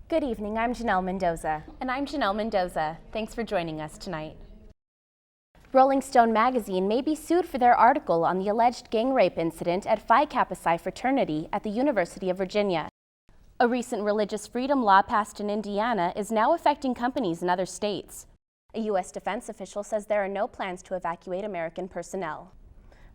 Good evening, I'm Janelle Mendoza. And I'm Janelle Mendoza. Thanks for joining us tonight. Rolling Stone magazine may be sued for their article on the alleged gang rape incident at Phi Kappa Psi fraternity at the University of Virginia. A recent religious freedom law passed in Indiana is now affecting companies in other states. A U.S. defense official says there are no plans to evacuate American personnel.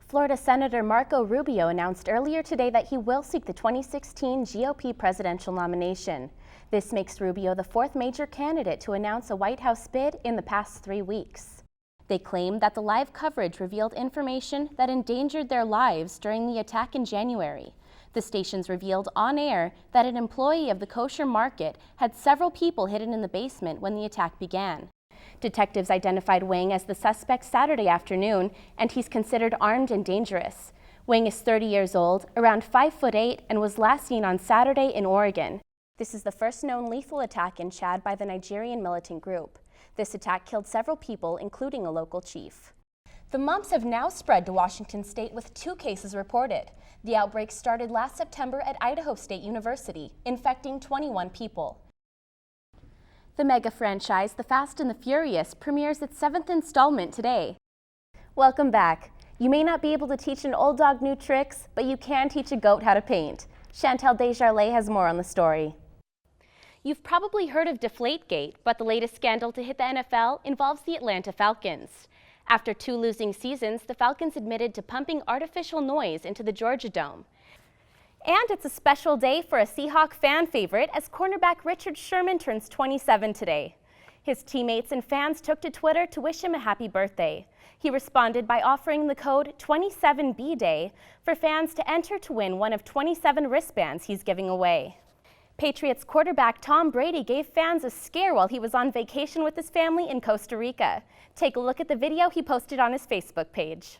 Florida Senator Marco Rubio announced earlier today that he will seek the 2016 GOP presidential nomination. This makes Rubio the fourth major candidate to announce a White House bid in the past 3 weeks. They claim that the live coverage revealed information that endangered their lives during the attack in January. The stations revealed on air that an employee of the kosher market had several people hidden in the basement when the attack began. Detectives identified Wang as the suspect Saturday afternoon, and he's considered armed and dangerous. Wang is 30 years old, around 5'8", and was last seen on Saturday in Oregon. This is the first known lethal attack in Chad by the Nigerian militant group. This attack killed several people, including a local chief. The mumps have now spread to Washington state with 2 cases reported. The outbreak started last September at Idaho State University, infecting 21 people. The mega franchise The Fast and the Furious premieres its 7th installment today. Welcome back. You may not be able to teach an old dog new tricks, but you can teach a goat how to paint. Chantal Desjardins has more on the story. You've probably heard of Deflategate, but the latest scandal to hit the NFL involves the Atlanta Falcons. After 2 losing seasons, the Falcons admitted to pumping artificial noise into the Georgia Dome. And it's a special day for a Seahawk fan favorite as cornerback Richard Sherman turns 27 today. His teammates and fans took to Twitter to wish him a happy birthday. He responded by offering the code 27BDay for fans to enter to win one of 27 wristbands he's giving away. Patriots quarterback Tom Brady gave fans a scare while he was on vacation with his family in Costa Rica. Take a look at the video he posted on his Facebook page.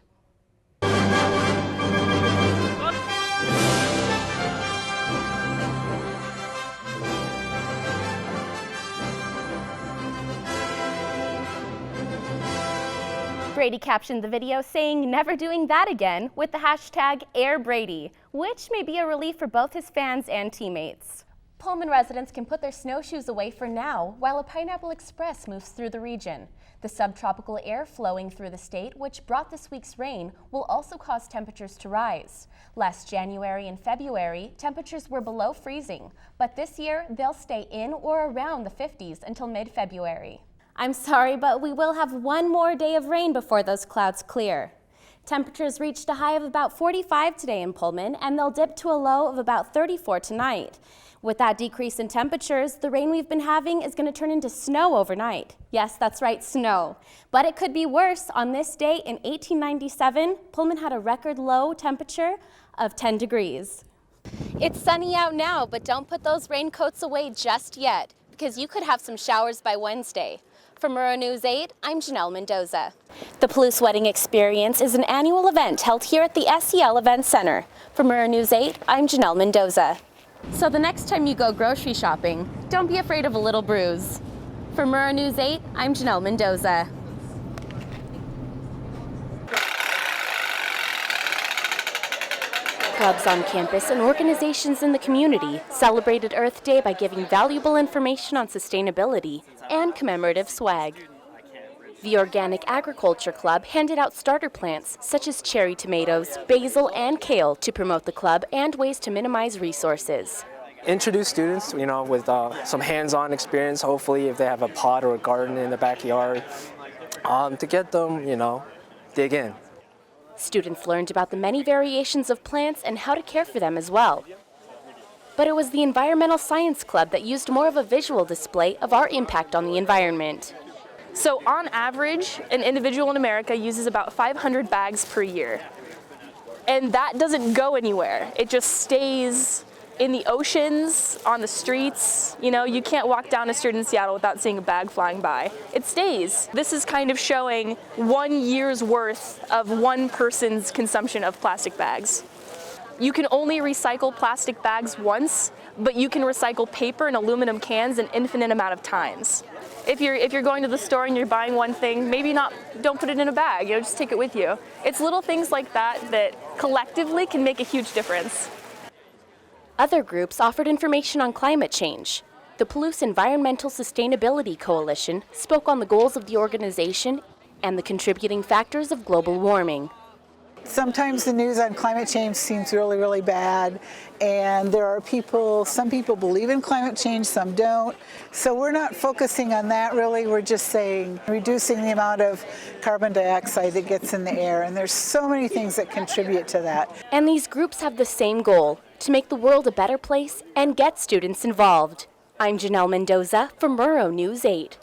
Brady captioned the video saying, "Never doing that again," with the hashtag #AirBrady, which may be a relief for both his fans and teammates. Pullman residents can put their snowshoes away for now while a Pineapple Express moves through the region. The subtropical air flowing through the state, which brought this week's rain, will also cause temperatures to rise. Last January and February, temperatures were below freezing, but this year they'll stay in or around the 50s until mid-February. I'm sorry, but we will have one more day of rain before those clouds clear. Temperatures reached a high of about 45 today in Pullman, and they'll dip to a low of about 34 tonight. With that decrease in temperatures, the rain we've been having is going to turn into snow overnight. Yes, that's right, snow. But it could be worse. On this day in 1897, Pullman had a record low temperature of 10 degrees. It's sunny out now, but don't put those raincoats away just yet, because you could have some showers by Wednesday. For Murrow News 8, I'm Janelle Mendoza. The Palouse Wedding Experience is an annual event held here at the SEL Event Center. For Murrow News 8, I'm Janelle Mendoza. So the next time you go grocery shopping, don't be afraid of a little bruise. For Murrow News 8, I'm Janelle Mendoza. Clubs on campus and organizations in the community celebrated Earth Day by giving valuable information on sustainability and commemorative swag. The Organic Agriculture Club handed out starter plants such as cherry tomatoes, basil, and kale to promote the club and ways to minimize resources. Introduce students, with some hands-on experience, hopefully if they have a pot or a garden in the backyard, to get them, dig in. Students learned about the many variations of plants and how to care for them as well. But it was the Environmental Science Club that used more of a visual display of our impact on the environment. So on average, an individual in America uses about 500 bags per year. And that doesn't go anywhere. It just stays in the oceans, on the streets. You can't walk down a street in Seattle without seeing a bag flying by. It stays. This is kind of showing 1 year's worth of one person's consumption of plastic bags. You can only recycle plastic bags once, but you can recycle paper and aluminum cans an infinite amount of times. If you're going to the store and you're buying one thing, don't put it in a bag, just take it with you. It's little things like that that collectively can make a huge difference. Other groups offered information on climate change. The Palouse Environmental Sustainability Coalition spoke on the goals of the organization and the contributing factors of global warming. Sometimes the news on climate change seems really, really bad, and there are some people believe in climate change, some don't. So we're not focusing on that really, we're just saying reducing the amount of carbon dioxide that gets in the air, and there's so many things that contribute to that. And these groups have the same goal, to make the world a better place and get students involved. I'm Janelle Mendoza for Murrow News 8.